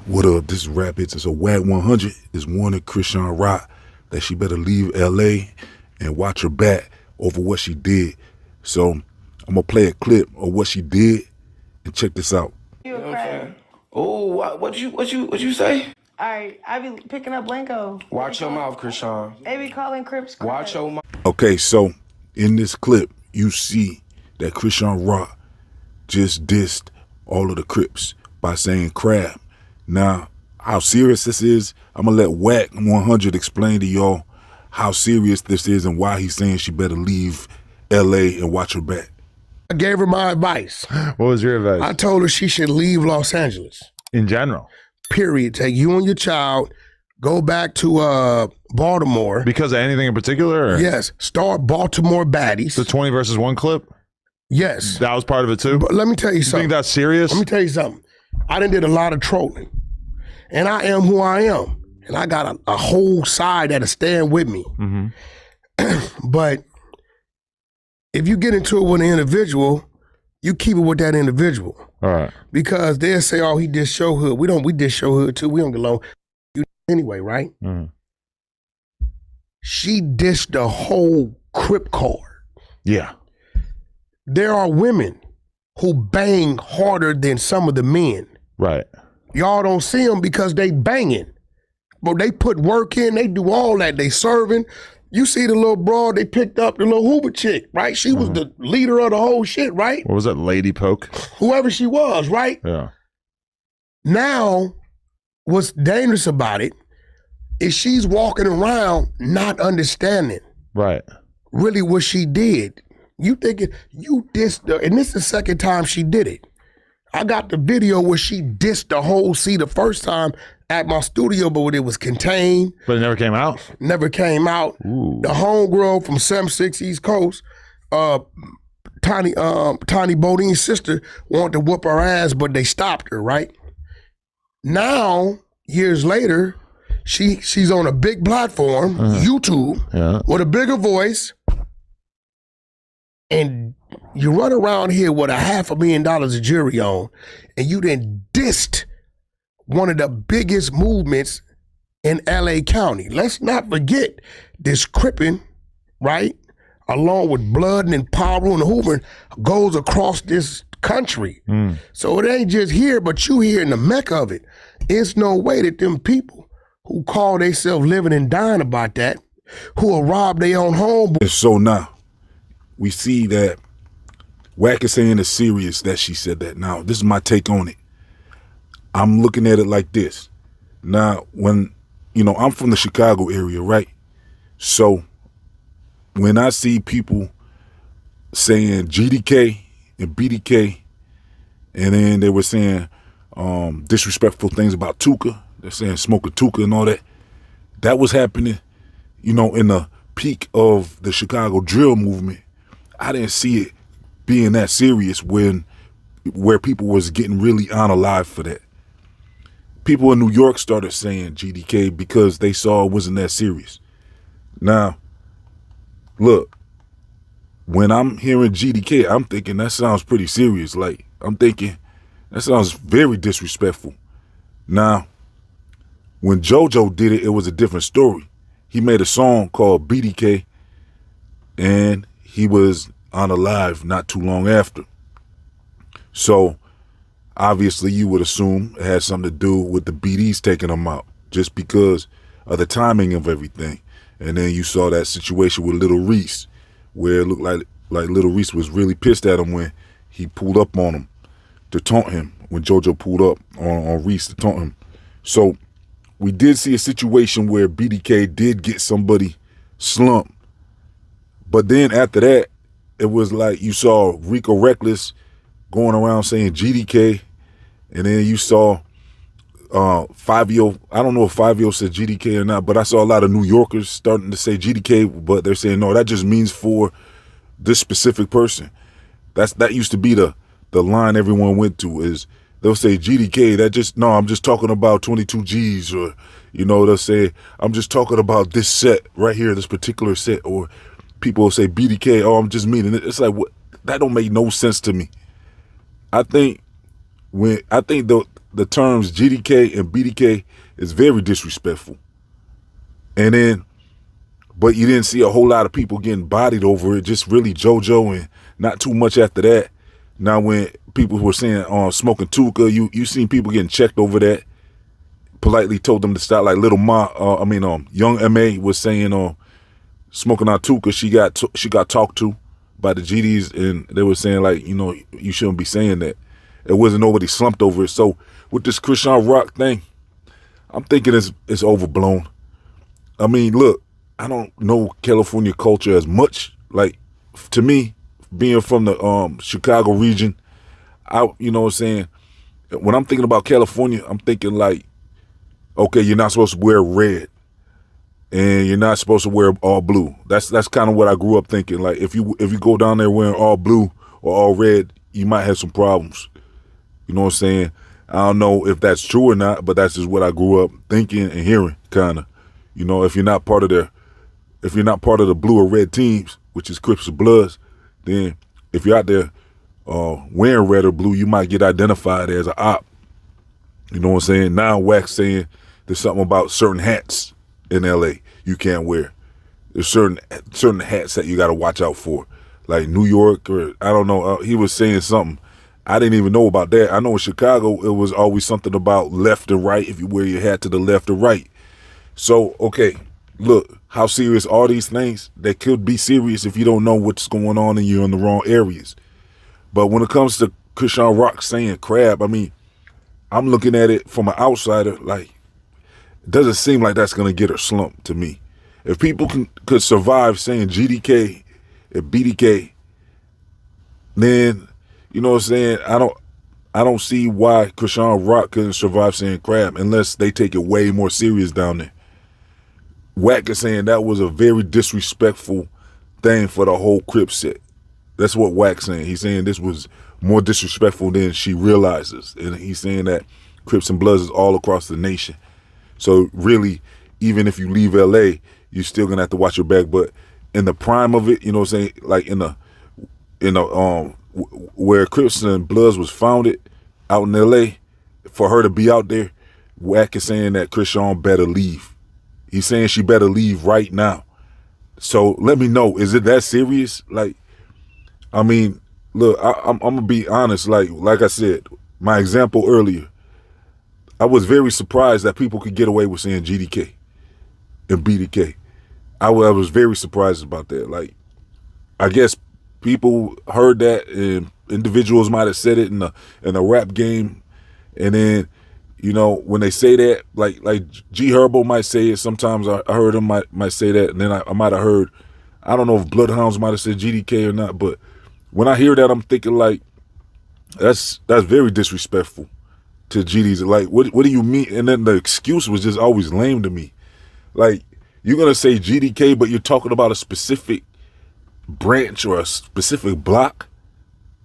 What up? This is Rap Hits. It's a Wack 100. It's warning Chrisean Rock that she better leave LA and watch her back over what she did. So I'm gonna play a clip of what she did and check this out. You a crab. Oh, what you say? Alright, I be picking up lingo. Watch your mouth, Chrisean. They be calling Crips crab. Watch your mouth. Okay, so in this clip, you see that Chrisean Rock just dissed all of the Crips by saying crab. Now, how serious this is, I'm gonna let Wack 100 explain to y'all how serious this is and why he's saying she better leave LA and watch her back. I gave her my advice. What was your advice? I told her she should leave Los Angeles. In general? Period. Take you and your child, go back to Baltimore. Because of anything in particular? Or? Yes. Start Baltimore baddies. The 20 versus 1 clip? Yes. That was part of it too? But let me tell you something. You think that's serious? Let me tell you something. I done did a lot of trolling. And I am who I am. And I got a whole side that'll stand with me. Mm-hmm. But if you get into it with an individual, you keep it with that individual. All right. Because they'll say, oh, he did show hood. We did show hood too. We don't get along. You anyway, right? Mm-hmm. She dissed the whole Crip card. Yeah. There are women who bang harder than some of the men. Right. Y'all don't see them because they banging. But they put work in, they do all that. They serving. You see the little broad they picked up, the little Hoover chick, right? She was the leader of the whole shit, right? What was that, Lady Poke? Whoever she was, right? Yeah. Now, what's dangerous about it is she's walking around not understanding Right. really what she did. You thinking, you dissed her, and this is the second time she did it. I got the video where she dissed the whole C the first time at my studio, but when it was contained. But it never came out? Never came out. Ooh. The homegirl from 76 East Coast, Tiny Bodine's sister wanted to whoop her ass, but they stopped her, right? Now, years later, she's on a big platform, YouTube, with a bigger voice, and you run around here with $500,000 of jury on, and you then dissed one of the biggest movements in LA County. Let's not forget this Crippin', right? Along with Blood and Power and Hoover goes across this country. So it ain't just here, but you here in the mecca of it. It's no way that them people who call themselves living and dying about that, who will rob their own home. And so now, we see that Wack is saying it's serious that she said that. Now, this is my take on it. I'm looking at it like this. Now, when, I'm from the Chicago area, right? So when I see people saying GDK and BDK, and then they were saying disrespectful things about Tuka, they're saying smoke a Tuka and all that, that was happening, in the peak of the Chicago drill movement. I didn't see it being that serious where people was getting really unalive for that. People in New York started saying GDK because they saw it wasn't that serious. Now, look, when I'm hearing GDK, I'm thinking that sounds pretty serious. Like, I'm thinking that sounds very disrespectful. Now, when JoJo did it, it was a different story. He made a song called BDK, and he was unalive not too long after. So, obviously, you would assume it had something to do with the BDs taking him out, just because of the timing of everything. And then you saw that situation with Little Reese, where it looked like Little Reese was really pissed at him when he pulled up on him to taunt him, when JoJo pulled up on Reese to taunt him. So we did see a situation where BDK did get somebody slumped. But then after that, it was like you saw Rico Reckless going around saying GDK, and then you saw Fivio. I don't know if Fivio said GDK or not, but I saw a lot of New Yorkers starting to say GDK, but they're saying, no, that just means for this specific person. That used to be the line everyone went to, is they'll say GDK, I'm just talking about 22 G's, or, they'll say, I'm just talking about this set right here, this particular set, or people will say BDK, oh, I'm just meaning it. It's like, what? That don't make no sense to me. I think the terms GDK and BDK is very disrespectful. And then, but you didn't see a whole lot of people getting bodied over it, just really JoJo and not too much after that. Now when people were saying smoking Tuka, you seen people getting checked over that. Politely told them to stop, like Young M.A. was saying smoking on Tuka, she got talked to by the GDs, and they were saying like, you shouldn't be saying that. It wasn't nobody slumped over it. So with this Chrisean Rock thing, I'm thinking it's overblown. I mean, look, I don't know California culture as much. Like, to me, being from the Chicago region, you know what I'm saying? When I'm thinking about California, I'm thinking like, okay, you're not supposed to wear red, and you're not supposed to wear all blue. That's kind of what I grew up thinking. Like, if you go down there wearing all blue or all red, you might have some problems. You know what I'm saying? I don't know if that's true or not, but that's just what I grew up thinking and hearing, kind of. If you're not part of the blue or red teams, which is Crips or Bloods, then if you're out there wearing red or blue, you might get identified as an op. You know what I'm saying? Now Wack saying there's something about certain hats in LA you can't wear. There's certain hats that you got to watch out for, like New York, or I don't know. He was saying something. I didn't even know about that. I know in Chicago it was always something about left and right, if you wear your hat to the left or right. So, okay, look, how serious are these things? They could be serious if you don't know what's going on and you're in the wrong areas. But when it comes to Chrisean Rock saying crab, I mean, I'm looking at it from an outsider, like, it doesn't seem like that's going to get her slumped to me. If people could survive saying GDK and BDK, then, you know what I'm saying, I don't see why Chrisean Rock couldn't survive saying crab unless they take it way more serious down there. Wack is saying that was a very disrespectful thing for the whole Crip set. That's what Wack's saying. He's saying this was more disrespectful than she realizes. And he's saying that Crips and Bloods is all across the nation. So really, even if you leave LA, you're still gonna have to watch your back. But in the prime of it, you know what I'm saying, like in the where Crips and Bloods was founded out in LA, for her to be out there, Wack is saying that Chrisean better leave. He's saying she better leave right now. So let me know, is it that serious? Like, I mean, look, I'm gonna be honest. Like I said, my example earlier, I was very surprised that people could get away with saying GDK and BDK. I was very surprised about that. Like, I guess people heard that, and individuals might have said it in the rap game, and then, when they say that, like G Herbo might say it. Sometimes I heard him might say that, and then I might have heard, I don't know if Bloodhounds might have said GDK or not, but when I hear that, I'm thinking like, that's very disrespectful to GDs. Like, what do you mean? And then the excuse was just always lame to me. Like, you're gonna say GDK, but you're talking about a specific branch or a specific block,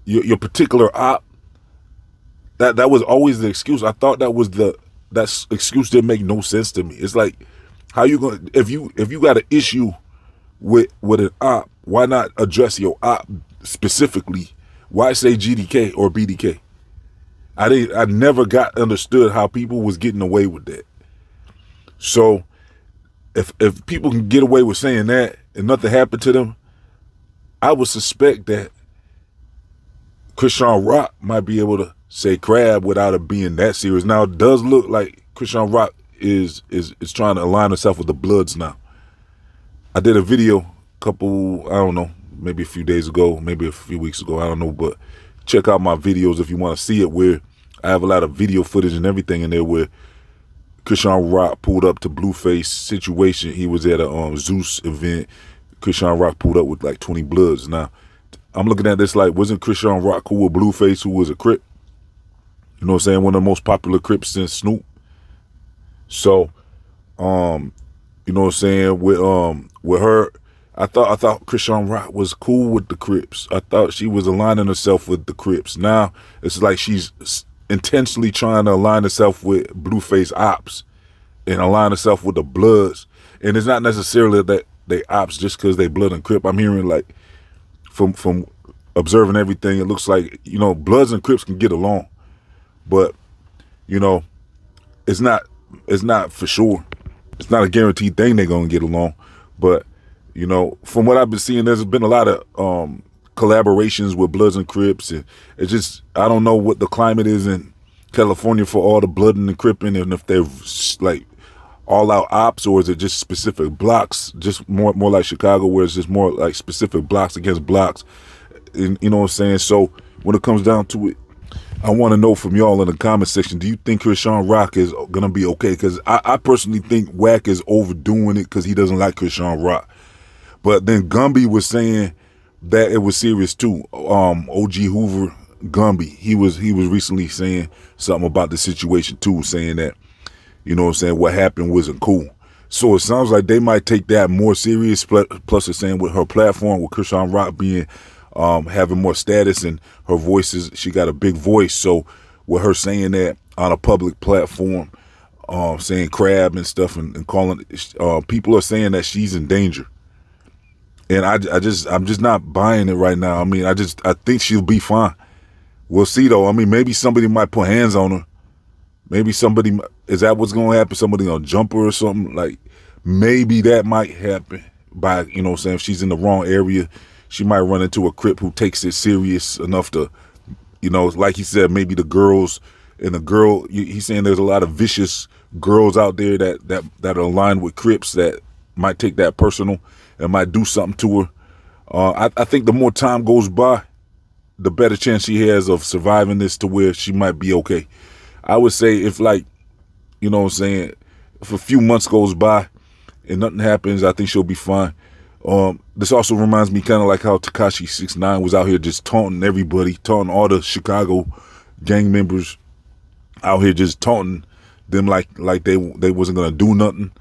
your particular op. That was always the excuse. I thought that excuse didn't make no sense to me. It's like, how you gonna, if you got an issue with an op, why not address your op specifically? Why say GDK or BDK? I never got understood how people was getting away with that. So if people can get away with saying that and nothing happened to them, I would suspect that Chrisean Rock might be able to say crab without it being that serious. Now, it does look like Chrisean Rock is trying to align herself with the Bloods now. I did a video I don't know, maybe a few days ago, maybe a few weeks ago, I don't know, but check out my videos if you want to see it, where I have a lot of video footage and everything in there where Chrisean Rock pulled up to Blueface situation. He was at a Zeus event. Chrisean Rock pulled up with like 20 Bloods. Now, I'm looking at this like, wasn't Chrisean Rock cool with Blueface, who was a Crip? You know what I'm saying? One of the most popular Crips since Snoop. So, you know what I'm saying? With her, I thought Chrisean Rock was cool with the Crips. I thought she was aligning herself with the Crips. Now it's like she's intentionally trying to align herself with Blueface ops and align herself with the Bloods. And it's not necessarily that they ops just because they Blood and Crip. I'm hearing like from observing everything, it looks like, Bloods and Crips can get along. But you know, it's not for sure. It's not a guaranteed thing they're gonna get along. But, you know, from what I've been seeing, there's been a lot of collaborations with Bloods and Crips. And it's just, I don't know what the climate is in California for all the blood and the cripping, and if they're like all out ops, or is it just specific blocks, just more like Chicago, where it's just more like specific blocks against blocks. And, you know what I'm saying? So when it comes down to it, I want to know from y'all in the comment section, do you think Chrisean Rock is going to be okay? Because I personally think Wack is overdoing it because he doesn't like Chrisean Rock. But then Gumby was saying that it was serious too. OG Hoover Gumby, he was recently saying something about the situation too, saying that, you know what I'm saying, what happened wasn't cool. So it sounds like they might take that more serious. Plus, it's saying with her platform, with Chrisean Rock being having more status, and her voice she got a big voice. So with her saying that on a public platform, saying crab and stuff, and calling, people are saying that she's in danger. And I'm just not buying it right now. I mean, I think she'll be fine. We'll see though. I mean, maybe somebody might put hands on her. Maybe somebody, is that what's going to happen? Somebody gonna jump her or something? Like, maybe that might happen by, you know what I'm saying, if she's in the wrong area. She might run into a Crip who takes it serious enough to, you know, like he said, maybe the girls, and the girl, he's saying there's a lot of vicious girls out there that are aligned with Crips that might take that personal and might do something to her. I think the more time goes by, the better chance she has of surviving this to where she might be okay. I would say if, like, you know what I'm saying, if a few months goes by and nothing happens, I think she'll be fine. This also reminds me kind of like how Tekashi 6ix9ine was out here just taunting everybody, taunting all the Chicago gang members out here, just taunting them like they wasn't gonna do nothing,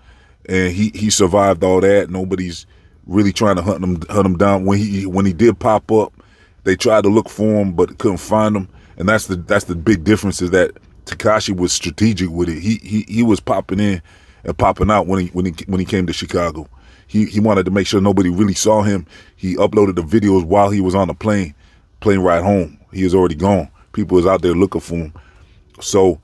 and he survived all that. Nobody's really trying to hunt him down. When he did pop up, they tried to look for him but couldn't find him, and that's the big difference, is that Tekashi was strategic with it. He was popping in and popping out when he came to Chicago. He wanted to make sure nobody really saw him. He uploaded the videos while he was on the plane ride home. He was already gone. People was out there looking for him. So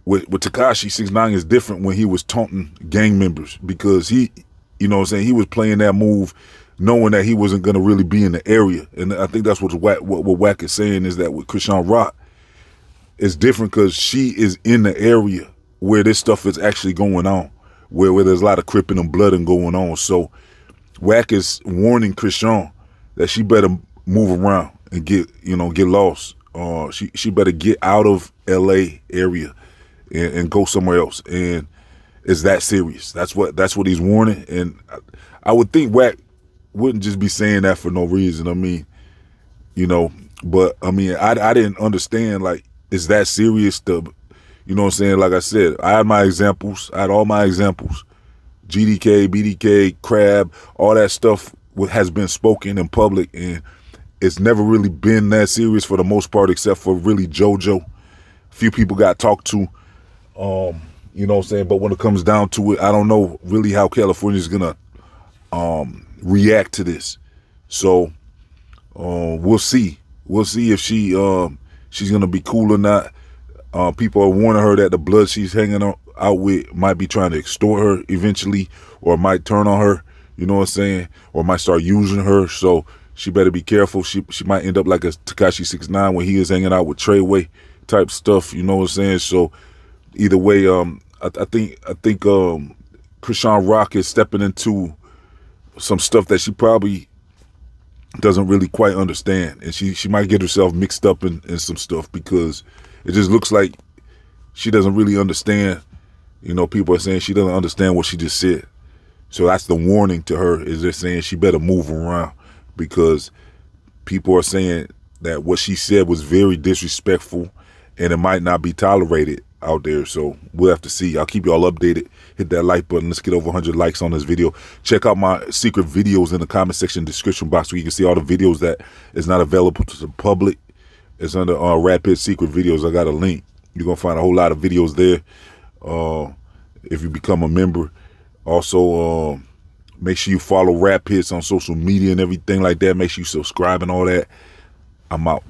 with Tekashi 6ix9ine is different when he was taunting gang members, because he, you know what I'm saying, he was playing that move knowing that he wasn't going to really be in the area. And I think that's what Wack is saying, is that with Chrisean Rock, it's different because she is in the area where this stuff is actually going on, where there's a lot of cripping and blooding going on. So Wack is warning Chrisean that she better move around and get lost. She better get out of LA area and go somewhere else. And it's that serious. That's what he's warning. And I would think Wack wouldn't just be saying that for no reason. I mean, you know, but I mean, I didn't understand, like, it's that serious to, you know what I'm saying? Like I said, I had my examples. I had all my examples. GDK, BDK, Crab, all that stuff has been spoken in public, and it's never really been that serious for the most part, except for really JoJo. A few people got talked to, you know what I'm saying? But when it comes down to it, I don't know really how California is going to react to this. So we'll see. We'll see if she's going to be cool or not. People are warning her that the blood she's hanging out with might be trying to extort her eventually, or might turn on her, you know what I'm saying, or might start using her. So she better be careful. She might end up like a Tekashi 6ix9ine when he is hanging out with Treyway type stuff, you know what I'm saying. So either way, I think Chrisean Rock is stepping into some stuff that she probably doesn't really quite understand, and she might get herself mixed up in some stuff, because it just looks like she doesn't really understand. You know, people are saying she doesn't understand what she just said. So that's the warning to her, is they're saying she better move around, because people are saying that what she said was very disrespectful, and it might not be tolerated out there. So we'll have to see. I'll keep y'all updated. Hit that like button. Let's get over 100 likes on this video. Check out my secret videos in the comment section description box, where you can see all the videos that is not available to the public. It's under Rapid Secret Videos. I got a link. You're going to find a whole lot of videos there if you become a member. Also, make sure you follow Rap Hits on social media and everything like that. Make sure you subscribe and all that. I'm out.